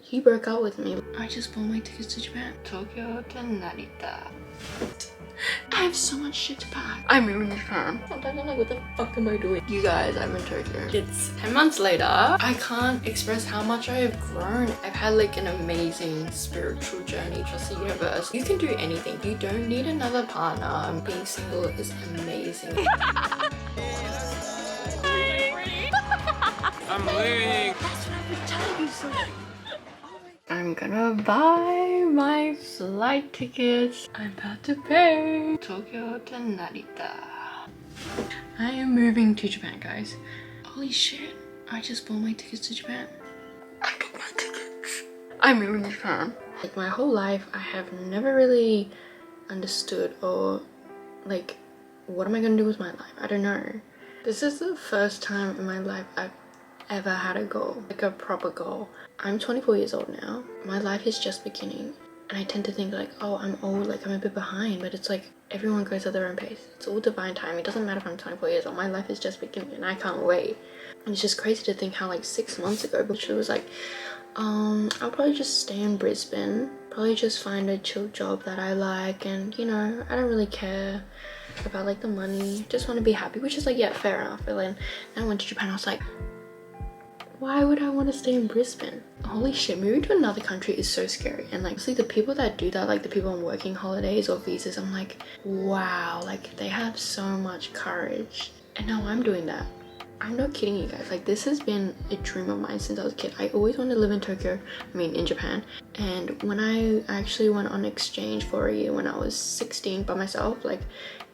he broke up with me. I just bought my tickets to Japan. Tokyo to Narita. I have so much shit to pack. I'm moving to Japan. Sometimes I'm like, what the fuck am I doing? You guys, I'm in Tokyo. It's 10 months later. I can't express how much I have grown. I've had like an amazing spiritual journey. Trust the universe. You can do anything. You don't need another partner. Being single is amazing. I'm leaving. That's what I've been telling you so. I'm gonna buy my flight tickets. I'm about to pay. Tokyo to Narita. I am moving to Japan, guys. Holy shit. I just bought my tickets to Japan. I bought my tickets. I'm moving to Japan. Like my whole life, I have never really understood or like, what am I gonna do with my life? I don't know. This is the first time in my life I've ever had a goal, like a proper goal. I'm 24 years old now. My life is just beginning. And I tend to think like, oh, I'm old, like I'm a bit behind, but it's like everyone goes at their own pace. It's all divine time. It doesn't matter if I'm 24 years old. My life is just beginning and I can't wait. And it's just crazy to think how like 6 months ago, which was like, I'll probably just stay in Brisbane, probably just find a chill job that I like, and you know, I don't really care about like the money, just want to be happy, which is like, yeah, fair enough. But then I went to Japan, I was like, why would I want to stay in Brisbane? Holy shit, moving to another country is so scary. And like, see the people that do that, like the people on working holidays or visas, I'm like, wow, like they have so much courage. And now I'm doing that. I'm not kidding you guys, like this has been a dream of mine since I was a kid. I always wanted to live in Tokyo, in Japan. And when I actually went on exchange for a year when I was 16 by myself, like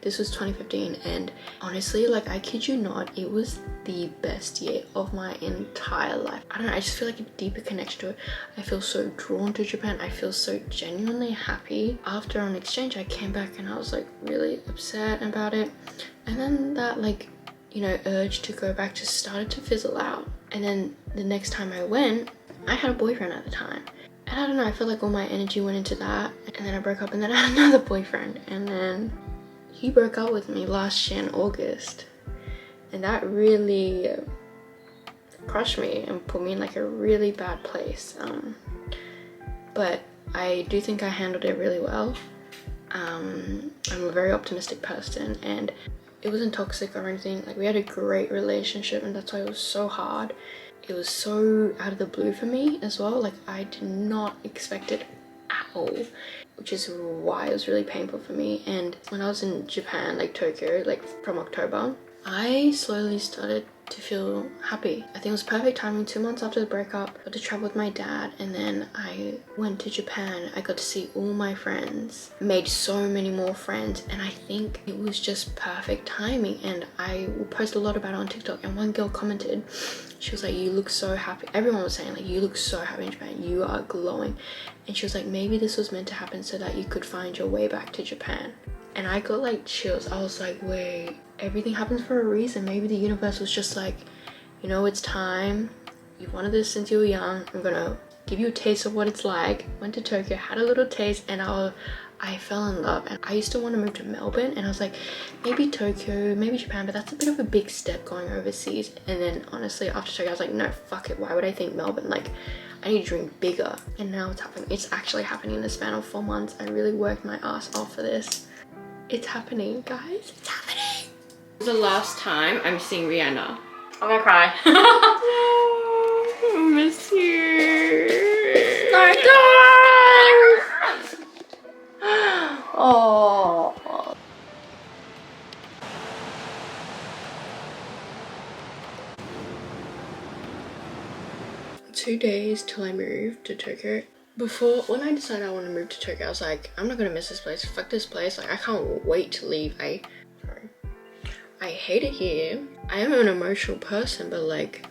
this was 2015, and honestly, like I kid you not, it was the best year of my entire life. I don't know, I just feel like a deeper connection to it. I feel so drawn to Japan. I feel so genuinely happy. After on exchange, I came back and I was like really upset about it. And then that like, you know, urge to go back just started to fizzle out. And then the next time I went, I had a boyfriend at the time. And I don't know, I feel like all my energy went into that. And then I broke up and then I had another boyfriend. And then he broke up with me last year in August. And that really crushed me and put me in like a really bad place. But I do think I handled it really well. I'm a very optimistic person and it wasn't toxic or anything. Like we had a great relationship and that's why it was so hard. It was so out of the blue for me as well. Like I did not expect it at all, which is why it was really painful for me. And when I was in Japan, like Tokyo, like from October, I slowly started to feel happy. I think it was perfect timing. 2 months after the breakup, I got to travel with my dad and then I went to Japan. I got to see all my friends, made so many more friends, and I think it was just perfect timing. And I will post a lot about it on TikTok, and one girl commented, she was like, you look so happy. Everyone was saying like, you look so happy in Japan, you are glowing. And she was like, maybe this was meant to happen so that you could find your way back to Japan. And I got like chills. I was like, wait, everything happens for a reason. Maybe the universe was just like, you know, it's time. You've wanted this since you were young. I'm gonna give you a taste of what it's like. Went to Tokyo, had a little taste, and I fell in love. And I used to want to move to Melbourne, and I was like, maybe Tokyo, maybe Japan, but that's a bit of a big step going overseas. And then honestly, after Tokyo, I was like, no, fuck it. Why would I think Melbourne? Like, I need to dream bigger. And now it's happening. It's actually happening in the span of 4 months. I really worked my ass off for this. It's happening, guys. It's happening. The last time I'm seeing Rihanna. I'm gonna cry. I miss you. No, don't. Oh. 2 days till I moved to Tokyo. When I decided I want to move to Tokyo, I was like, I'm not gonna miss this place. Fuck this place. Like, I can't wait to leave. I hate it here. I am an emotional person, but like,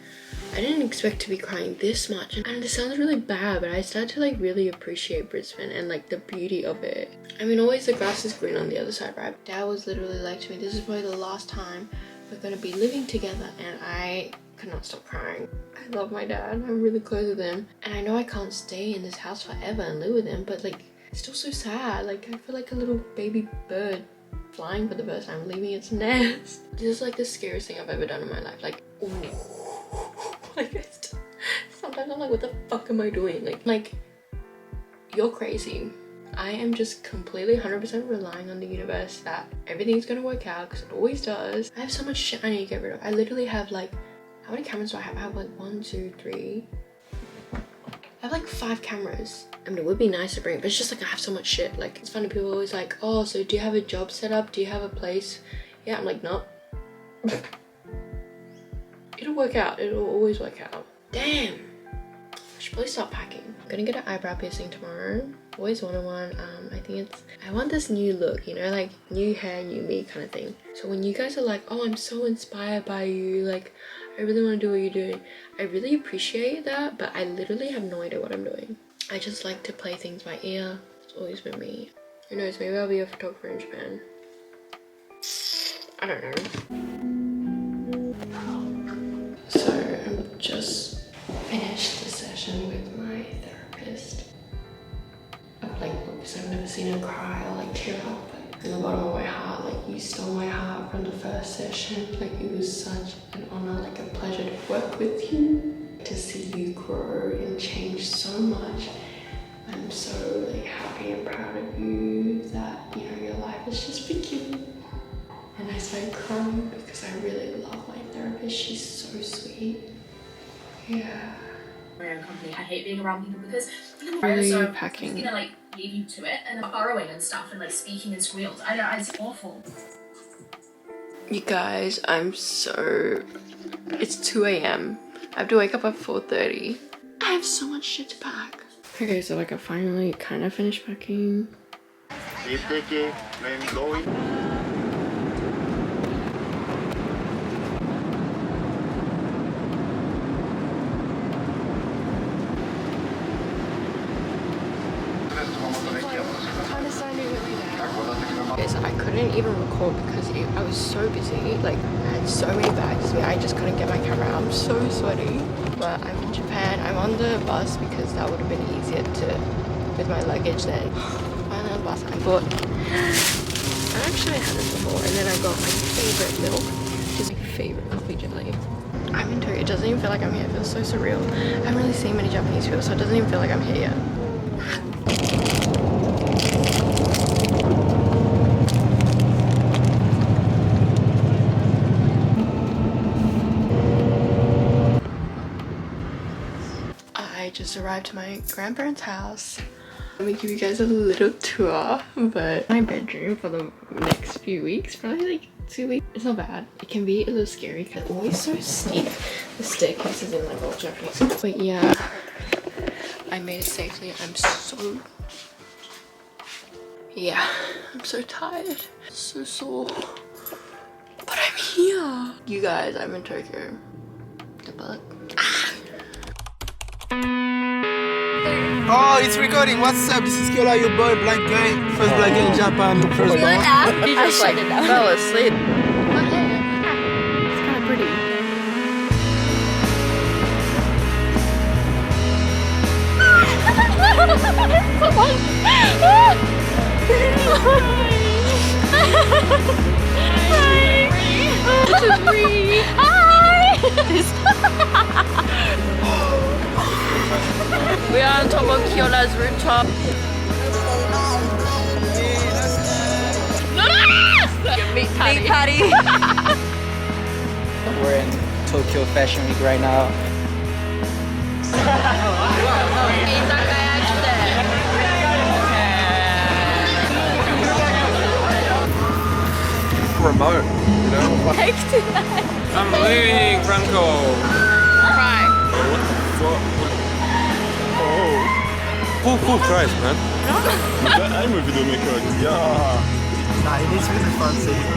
I didn't expect to be crying this much. And this sounds really bad, but I started to like really appreciate Brisbane and like the beauty of it. I mean, always the grass is green on the other side, right? Dad was literally like to me, this is probably the last time we're gonna be living together, and I could not stop crying. I love my dad. I'm really close with him. And I know I can't stay in this house forever and live with him, but like, it's still so sad. Like, I feel like a little baby bird flying for the first time, leaving its nest. This is like the scariest thing I've ever done in my life. Like, ooh. Like, sometimes sometimes I'm like, what the fuck am I doing? Like you're crazy. I am just completely 100% relying on the universe that everything's gonna work out, because it always does. I have so much shit I need to get rid of. I literally have like, how many cameras do I have? I have like 1, 2, 3. I have like 5 cameras. I mean, it would be nice to bring, but it's just like I have so much shit. Like, it's funny, people are always like, oh, so do you have a job set up? Do you have a place? Yeah, I'm like, no. It'll work out. It'll always work out. Damn. I should probably start packing. I'm gonna get an eyebrow piercing tomorrow. Always wanted one. I think I want this new look, you know, like new hair, new me kind of thing. So when you guys are like, oh, I'm so inspired by you, like I really want to do what you're doing, I really appreciate that, but I literally have no idea what I'm doing. I just like to play things by ear. It's always been me. Who knows, maybe I'll be a photographer in Japan. I don't know. So I'm just finished the session with my therapist. I've never seen her cry or like tear up. Like, in the bottom of my heart, like you stole my heart from the first session. Like it was such an honor, like a pleasure to work with you, to see you grow and change so much. I'm so like happy and proud of you that, you know, your life is just beginning. And I started crying because I really love my therapist. She's so sweet. Yeah. My own company. I hate being around people because really so packing. I'm gonna like leave you to it and burrowing and stuff and like speaking in squeals. I know, it's awful. You guys, it's 2 AM. I have to wake up at 4:30. I have so much shit to pack. Okay, so like I finally kind of finished packing. Keep taking when going. Okay, so I couldn't even record because I was so busy. Like I had so many bags. I just couldn't get my camera out. I'm so sweaty. But I'm in Japan. I'm on the bus because that would have been easier with my luggage then. Finally on the bus. I bought. I actually had this before, and then I got my favorite milk, which is my favorite coffee jelly. I'm in Tokyo. It doesn't even feel like I'm here. It feels so surreal. I haven't really seen many Japanese people, so it doesn't even feel like I'm here yet. I just arrived to my grandparents' house. Let me give you guys a little tour, but my bedroom for the next few weeks, probably like 2 weeks. It's not bad. It can be a little scary because it's always so steep. The staircase is in like all Japanese. But yeah, I made it safely. I'm so tired. So sore. But I'm here. You guys, I'm in Tokyo. The butt. Oh, it's recording. What's up? This is Kyola, your boy, black guy. First black guy in Japan. First born. He just like fell asleep. It's kind of pretty. This is Ree. Hi. We are on top of Kyola's rooftop. Meat patty. We're in Tokyo Fashion Week right now. Remote, you know? I'm leaving, Franco. Cry. Cool price, man. I'm a video maker. Yeah. Nah, it needs to be the front seat.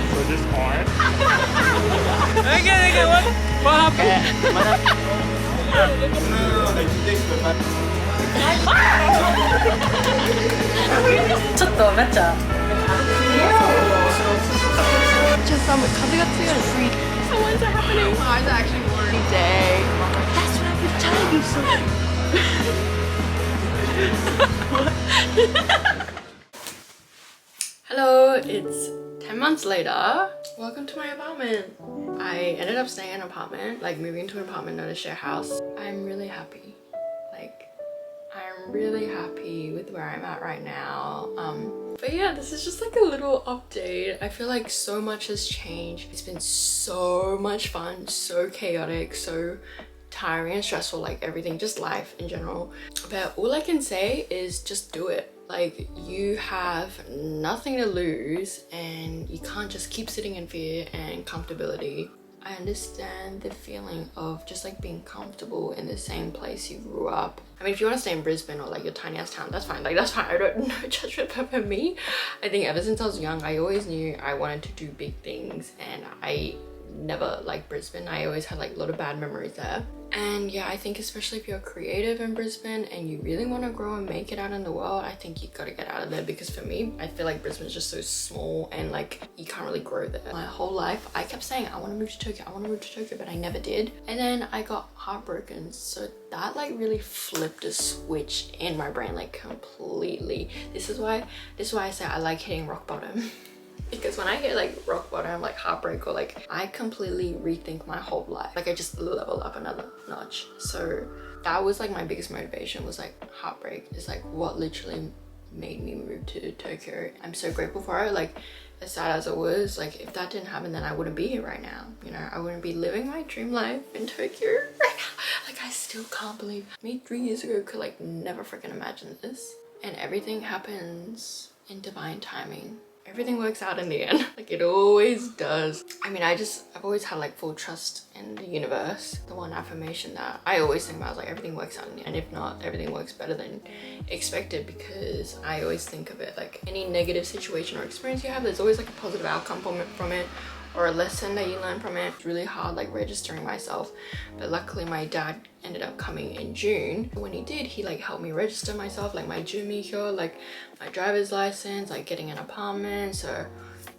So this hard. Okay, what happened? Just so what's happening? Why is it actually warm day? That's what I've been telling you so. Hello, it's 10 months later. Welcome to my apartment. I ended up staying in an apartment, like moving to an apartment, not a share house. I'm really happy. Like, I'm really happy with where I'm at right now. But yeah, this is just like a little update. I feel like so much has changed. It's been so much fun, so chaotic, so tiring and stressful, like everything, just life in general. But all I can say is just do it. Like, you have nothing to lose and you can't just keep sitting in fear and comfortability. I understand the feeling of just like being comfortable in the same place you grew up. I mean, if you want to stay in Brisbane or like your tiny ass town, that's fine. Like, that's fine. I don't no judgment. But for me, I think ever since I was young, I always knew I wanted to do big things, and I never liked Brisbane. I always had like a lot of bad memories there. And yeah, I think especially if you're creative in Brisbane and you really want to grow and make it out in the world, I think you gotta get out of there, because for me, I feel like Brisbane is just so small and like you can't really grow there. My whole life I kept saying I want to move to Tokyo, I want to move to Tokyo, but I never did. And then I got heartbroken, so that like really flipped a switch in my brain, like completely. This is why I say I like hitting rock bottom. Because when I hit like rock bottom, like heartbreak, or like I completely rethink my whole life. Like I just level up another notch. So that was like my biggest motivation, was like heartbreak is like what literally made me move to Tokyo. I'm so grateful for it. Like, as sad as it was, like if that didn't happen, then I wouldn't be here right now. You know, I wouldn't be living my dream life in Tokyo right now. Like, I still can't believe me 3 years ago could like never freaking imagine this. And everything happens in divine timing. Everything works out in the end. Like, it always does. I mean, I've always had like full trust in the universe. The one affirmation that I always think about is like, everything works out in the end. And if not, everything works better than expected, because I always think of it like any negative situation or experience you have, there's always like a positive outcome from it, or a lesson that you learn from it. It's really hard like registering myself, but luckily my dad ended up coming in June. When he did, he like helped me register myself, like my jumikyo, like my driver's license, like getting an apartment. So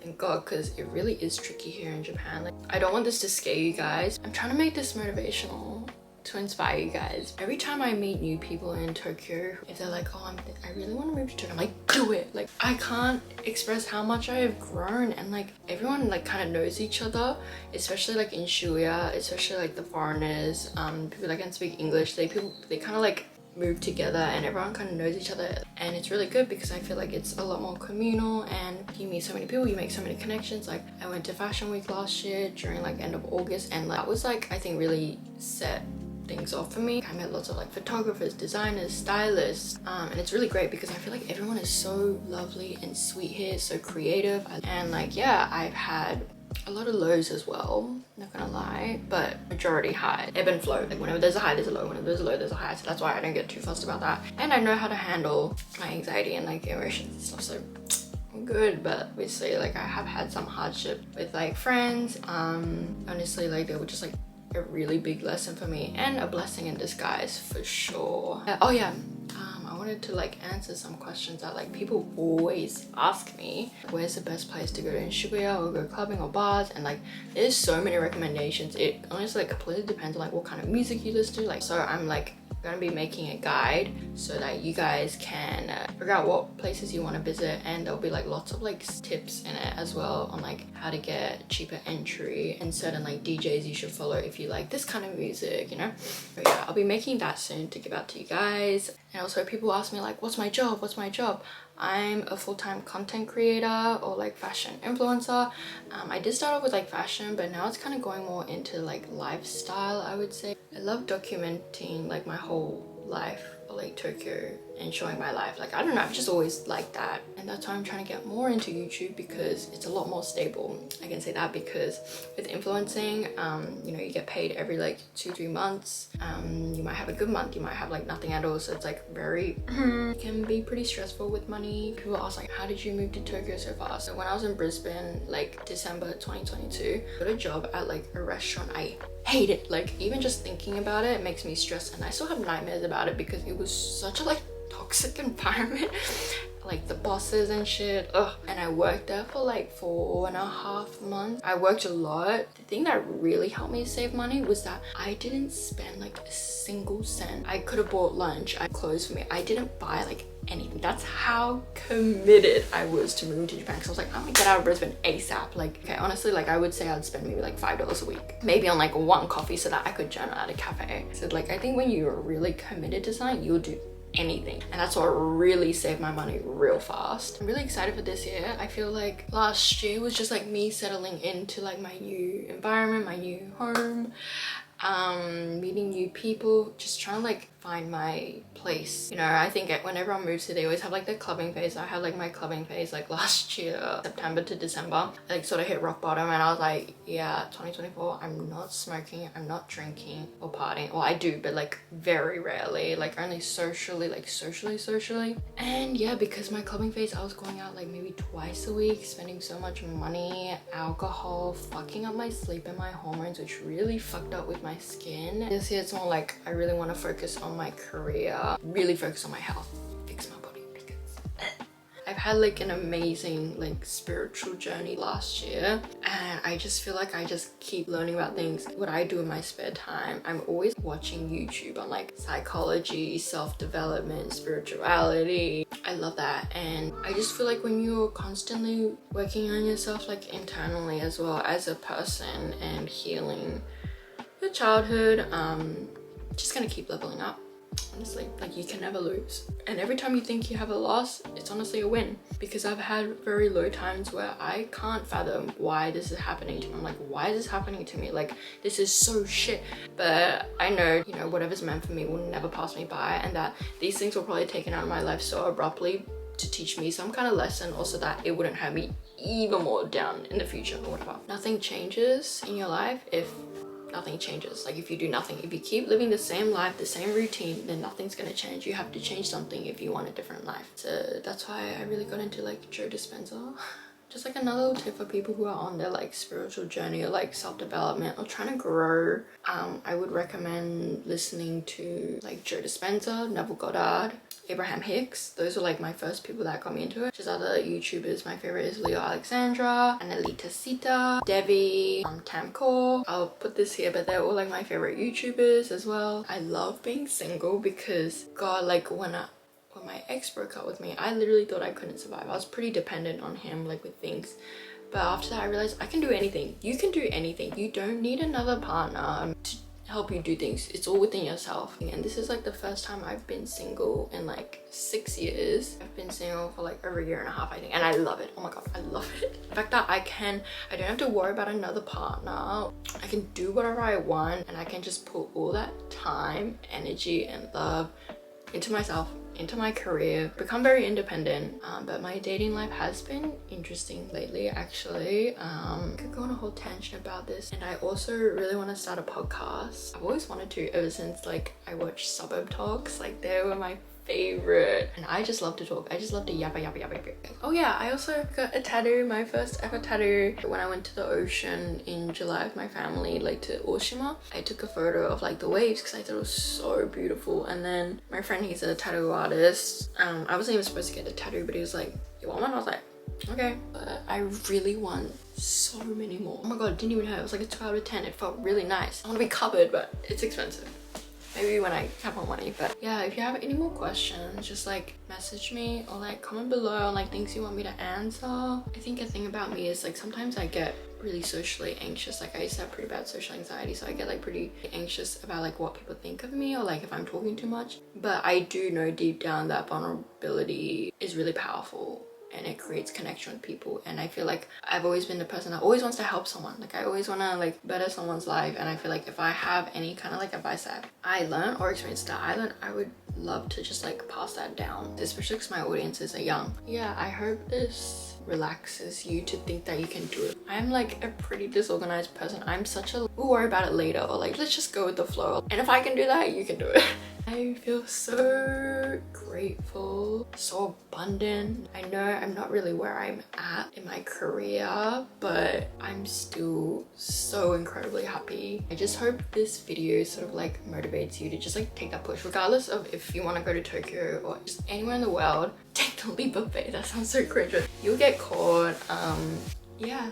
thank God, because it really is tricky here in Japan. Like, I don't want this to scare you guys. I'm trying to make this motivational to inspire you guys. Every time I meet new people in Tokyo, if they're like, oh, I really want to move to Tokyo, I'm like, do it. Like, I can't express how much I have grown, and like everyone like kind of knows each other, especially like in Shibuya, especially like the foreigners, people that can speak English. They kind of like move together, and everyone kind of knows each other, and it's really good because I feel like it's a lot more communal, and you meet so many people, you make so many connections. Like, I went to Fashion Week last year during like end of August, and like, that was like, I think really set things off for me. I met lots of like photographers, designers, stylists, and it's really great because I feel like everyone is so lovely and sweet here, so creative. And like, yeah, I've had a lot of lows as well, not gonna lie, but majority high, ebb and flow. Like, whenever there's a high, there's a low, whenever there's a low, there's a high. So that's why I don't get too fussed about that, and I know how to handle my anxiety and like emotions and stuff, so I'm good. But obviously, like, I have had some hardship with like friends. Honestly, like, they were just like a really big lesson for me, and a blessing in disguise for sure. Oh yeah, I wanted to like answer some questions that like people always ask me. Where's the best place to go to in Shibuya, or go clubbing or bars? And like, there's so many recommendations. It honestly like completely depends on like what kind of music you listen to. Like, so I'm like gonna be making a guide so that you guys can figure out what places you want to visit, and there'll be like lots of like tips in it as well on like how to get cheaper entry and certain like DJs you should follow if you like this kind of music, you know. But yeah, I'll be making that soon to give out to you guys. And also, people ask me like, what's my job? I'm a full-time content creator, or like fashion influencer. I did start off with like fashion, but now it's kind of going more into like lifestyle, I would say. I love documenting like my whole life, or like Tokyo, and showing my life. Like, I don't know, I've just always liked that, and that's why I'm trying to get more into YouTube, because it's a lot more stable. I can say that because with influencing, you know, you get paid every like 2-3 months. You might have a good month, you might have like nothing at all, so it's like very it can be pretty stressful with money. People ask like, how did you move to Tokyo so fast? So when I was in Brisbane, like December 2022, I got a job at like a restaurant. I hate it. Like, even just thinking about it makes me stressed, and I still have nightmares about it because it was such a like toxic environment, like the bosses and shit. Ugh. And I worked there for like 4.5 months. I worked a lot. The thing that really helped me save money was that I didn't spend like a single cent. I could have bought lunch, clothes for me. I didn't buy like anything. That's how committed I was to moving to Japan, because I was like, I'm gonna get out of Brisbane ASAP. Like, okay, honestly, like I would say I'd spend maybe like $5 a week, maybe on like one coffee so that I could journal at a cafe. So like, I think when you're really committed to something, you'll do anything, and that's what really saved my money real fast. I'm really excited for this year. I feel like last year was just like me settling into like my new environment, my new home, meeting new people, just trying to like find my place. You know, I think when everyone moves here, they always have like their clubbing phase. I had like my clubbing phase like last year, September to December. I like sort of hit rock bottom, and I was like, yeah, 2024, I'm not smoking, I'm not drinking or partying. Well, I do, but like very rarely, like only socially, like socially. And yeah, because my clubbing phase, I was going out like maybe twice a week, spending so much money, alcohol, fucking up my sleep and my hormones, which really fucked up with my skin. This year it's more like I really want to focus on my career, really focus on my health, fix my body, because I've had like an amazing like spiritual journey last year, and I just feel like I just keep learning about things. What I do in my spare time, I'm always watching YouTube on like psychology, self-development, spirituality. I love that, and I just feel like when you're constantly working on yourself like internally as well as a person and healing your childhood, just gonna keep leveling up. Honestly, like you can never lose, and every time you think you have a loss, it's honestly a win, because I've had very low times where I can't fathom why this is happening to me. I'm like, why is this happening to me? Like, this is so shit. But I know, you know, whatever's meant for me will never pass me by, and that these things were probably taken out of my life so abruptly to teach me some kind of lesson, also that it wouldn't have me even more down in the future or whatever. Nothing changes in your life if nothing changes. Like if you do nothing, if you keep living the same life, the same routine, then nothing's gonna change. You have to change something if you want a different life. So that's why I really got into like Joe Dispenza. Just like another little tip for people who are on their like spiritual journey or like self-development or trying to grow. I would recommend listening to like Joe Dispenza, Neville Goddard, Abraham Hicks. Those are like my first people that got me into it. Just other YouTubers, my favorite is Leo Alexandra, Annalita Sita, Devi, Tamcore. I'll put this here, but they're all like my favorite YouTubers as well. I love being single because God, like when my ex broke up with me, I literally thought I couldn't survive. I was pretty dependent on him like with things. But after that I realized I can do anything. You can do anything. You don't need another partner to help you do things. It's all within yourself. And this is like the first time I've been single in like 6 years. I've been single for like over a year and a half, I think, and I love it. Oh my god, I love it. The fact that I don't have to worry about another partner. I can do whatever I want, and I can just put all that time, energy and love into myself, into my career, become very independent. But my dating life has been interesting lately, actually. I could go on a whole tangent about this, and I also really want to start a podcast. I've always wanted to ever since like I watched Suburb Talks. Like they were my favorite, and I just love to talk. I just love to yappa. Oh yeah, I also got a tattoo, my first ever tattoo, when I went to the ocean in July with my family, like to Oshima. I took a photo of like the waves because I thought it was so beautiful, and then my friend, he's a tattoo artist. I wasn't even supposed to get a tattoo, but he was like, you want one? I was like, okay. But I really want so many more. Oh my god, it didn't even hurt. It was like a 2 out of 10. It felt really nice. I want to be covered, but it's expensive. Maybe when I have more money. But yeah, if you have any more questions, just like message me or like comment below on like things you want me to answer. I think a thing about me is like sometimes I get really socially anxious. Like I used to have pretty bad social anxiety, so I get like pretty anxious about like what people think of me or like if I'm talking too much. But I do know deep down that vulnerability is really powerful, and it creates connection with people. And I feel like I've always been the person that always wants to help someone. Like I always want to like better someone's life, and I feel like if I have any kind of like advice that I learned or experience that I learned, I would love to just like pass that down, especially because my audiences are young. Yeah, I hope this relaxes you to think that you can do it. I'm like a pretty disorganized person. I'm such a we'll worry about it later, or like let's just go with the flow, and if I can do that, you can do it. I feel so grateful, so abundant. I know I'm not really where I'm at in my career, but I'm still so incredibly happy. I just hope this video sort of like motivates you to just like take that push, regardless of if you want to go to Tokyo or just anywhere in the world. Take the leap of faith. That sounds so cringe. You'll get caught. Yeah,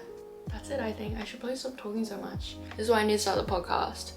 that's it. I think I should probably stop talking so much. This is why I need to start the podcast.